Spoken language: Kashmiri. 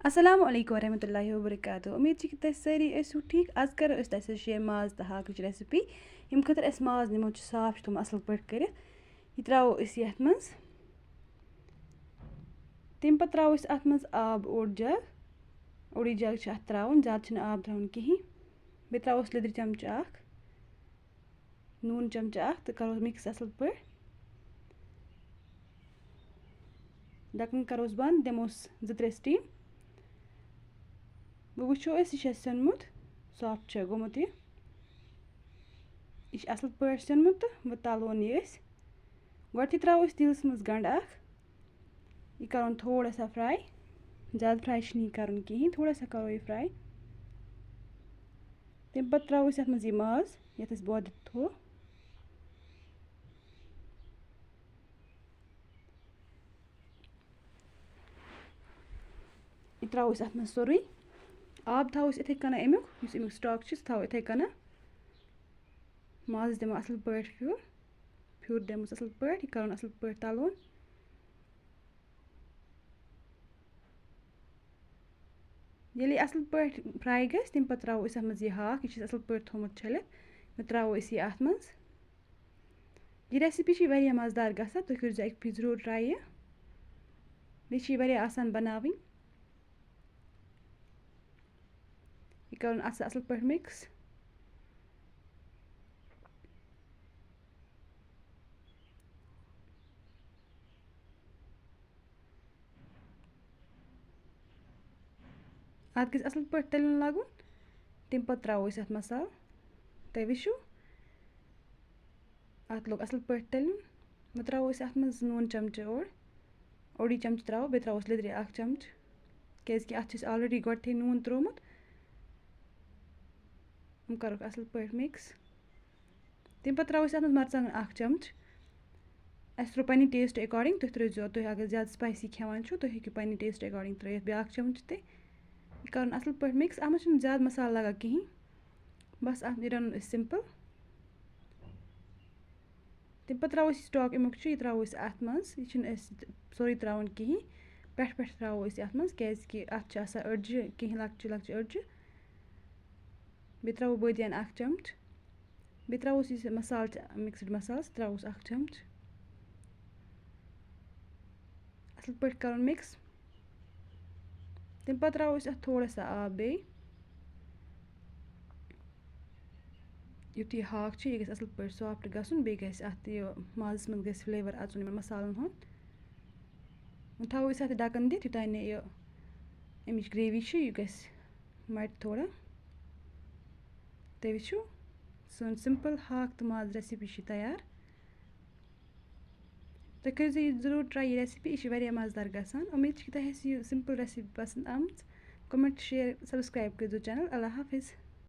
السلام علیکم ورحمۃ اللہ وبرکاتہ امید چھِ کہِ تُہۍ سٲری ٲسِو ٹھیٖک آز کَرو أسۍ تۄہہِ سۭتۍ شیر ماز تہٕ ہاکٕچ ریسِپی ییٚمہِ خٲطرٕ أسۍ ماز نِمو چھِ صاف چھِ تِم اَصٕل پٲٹھۍ کٔرِتھ یہِ ترٛاوو أسۍ یَتھ منٛز تمہِ پَتہٕ ترٛاوو أسۍ اَتھ منٛز آب اوٚڑ جَگ اوٚڑٕے جَگ چھِ اَتھ ترٛاوُن زیادٕ چھِنہٕ آب ترٛاوُن کِہیٖنۍ بیٚیہِ ترٛاووس لیٚدرِ چَمچہٕ اَکھ نوٗن چَمچہٕ اَکھ تہٕ کَروس مِکٕس اَصٕل پٲٹھۍ ڈَکَن کَروس بنٛد دِموس 2-3 سِٹیٖم وۄنۍ وٕچھو أسۍ یہِ چھا سیوٚنمُت سافٹ چھا گوٚمُت یہِ چھِ اَصٕل پٲٹھۍ سیوٚنمُت تہٕ وۄنۍ تَلون یہِ أسۍ گۄڈٕنٮ۪تھٕے ترٛاوو أسۍ تیٖلَس منٛز گَنٛڈٕ اَکھ یہِ کَرون تھوڑا سا فرٛاے زیادٕ فرٛاے چھِنہٕ یہِ کَرُن کِہیٖنۍ تھوڑا سا کَرو یہِ فرٛاے تمہِ پَتہٕ ترٛاوو أسۍ یَتھ منٛز یہِ ماز یَتھ أسۍ بۄدٕ تھوٚو یہِ ترٛاوو أسۍ اَتھ منٛز سورُے آب تھاوو أسۍ یِتھَے کٔنۍ اَمیُک یُس اَمیُک سِٹاک چھِ سُہ تھاوو یِتھَے کٔنۍ مازَس دِمو اَصٕل پٲٹھۍ پھیُر دِموس اَصٕل پٲٹھۍ یہِ کَرُن اَصٕل پٲٹھۍ تَلُن ییٚلہِ یہِ اَصٕل پٲٹھۍ فرٛاے گژھِ تمہِ پَتہٕ ترٛاوو أسۍ اَتھ منٛز یہِ ہاکھ یہِ چھِ اَصٕل پٲٹھۍ تھوٚمُت چھٔلِتھ وۄنۍ ترٛاوو أسۍ یہِ اَتھ منٛز یہِ ریسِپی چھِ واریاہ مَزٕدار گژھان تُہۍ کٔرۍزیو اَکہِ پھِرِ ضروٗر ٹرٛاے یہِ بیٚیہِ چھِ یہِ واریاہ آسان بَناوٕنۍ یہِ کَرُن اَصٕل پٲٹھۍ مِکٕس اَتھ گژھِ اَصٕل پٲٹھۍ تٔلِنۍ لَگُن تمہِ پَتہٕ ترٛاوو أسۍ اَتھ مصالہٕ تُہۍ وٕچھِو اَتھ لوٚگ اَصٕل پٲٹھۍ تٔلِنۍ وۄنۍ ترٛاوو أسۍ اَتھ منٛز نوٗن چَمچہٕ اوٚڑٕے چَمچہٕ ترٛاوو بیٚیہِ ترٛاووس لیٚدرِ اَکھ چَمچہٕ کیٛازِکہِ اَتھ چھِ أسۍ آلرٔڈی گۄڈٕنٮ۪تھٕے نوٗن ترٛوومُت یِم کَروکھ اَصٕل پٲٹھۍ مِکٕس تمہِ پَتہٕ ترٛاوو أسۍ اَتھ منٛز مَرژٕوانٛگَن اَکھ چَمچہٕ اَسہِ ترٛوو پنٛنہِ ٹیسٹ اٮ۪کاڈِنٛگ تُہۍ ترٛٲوزیو تُہۍ اگر زیادٕ سٕپایسی کھٮ۪وان چھُو تُہۍ ہیٚکِو پنٛنہِ ٹیسٹ اٮ۪کاڈِنٛگ ترٛٲیِتھ بیٛاکھ چَمچہٕ تہِ یہِ کَرُن اَصٕل پٲٹھۍ مِکٕس اَتھ منٛز چھُنہٕ زیادٕ مصالہٕ لَگان کِہیٖنۍ بَس اَتھ یہِ رَنُن أسۍ سِمپٕل تمہِ پَتہٕ ترٛاوو أسۍ یہِ سِٹاک اَمیُک چھُ یہِ ترٛاوو أسۍ اَتھ منٛز یہِ چھِنہٕ أسۍ سورُے ترٛاوُن کِہیٖنۍ پٮ۪ٹھٕ ترٛاوو أسۍ اَتھ منٛز کیٛازِکہِ اَتھ چھِ آسان أڑجہِ کینٛہہ لۄکچہِ لۄکچہِ أڑجہِ بیٚیہِ ترٛاوو بٲدیان اَکھ چَمچہٕ بیٚیہِ ترٛاووس یُس یہِ مصالہٕ چھِ مِکسٕڈ مصالہٕ سُہ ترٛاووس اَکھ چَمچہٕ اَصٕل پٲٹھۍ کَرُن مِکٕس تمہِ پَتہٕ ترٛاوو أسۍ اَتھ تھوڑا سا آب بیٚیہِ یُتھ یہِ ہاکھ چھُ یہِ گژھِ اَصٕل پٲٹھۍ سافٹ گژھُن بیٚیہِ گژھِ اَتھ یہِ مازَس منٛز گژھِ فٕلیوَر اَژُن یِمَن مصالَن ہُنٛد وۄنۍ تھاوو أسۍ اَتھ ڈَکَن دِتھ یوٚتانۍ نہٕ یہِ اَمِچ گرٛیوی چھِ یہِ گژھِ مَٹہِ تھوڑا تُہۍ وٕچھِو سٲنۍ سِمپٕل ہاکھ تہٕ ماز ریسِپی چھِ تیار تُہۍ کٔرۍزیو یہِ ضروٗر ٹرٛاے یہِ ریسِپی یہِ چھِ واریاہ مَزٕدار گژھان اُمید چھِ کہِ تۄہہِ آسہِ یہِ سِمپٕل ریسِپی پَسنٛد آمٕژ کوٚمٮ۪نٛٹ شِیَر سَبسکرایب کٔرۍزیو چَنَل اللہ حافِظ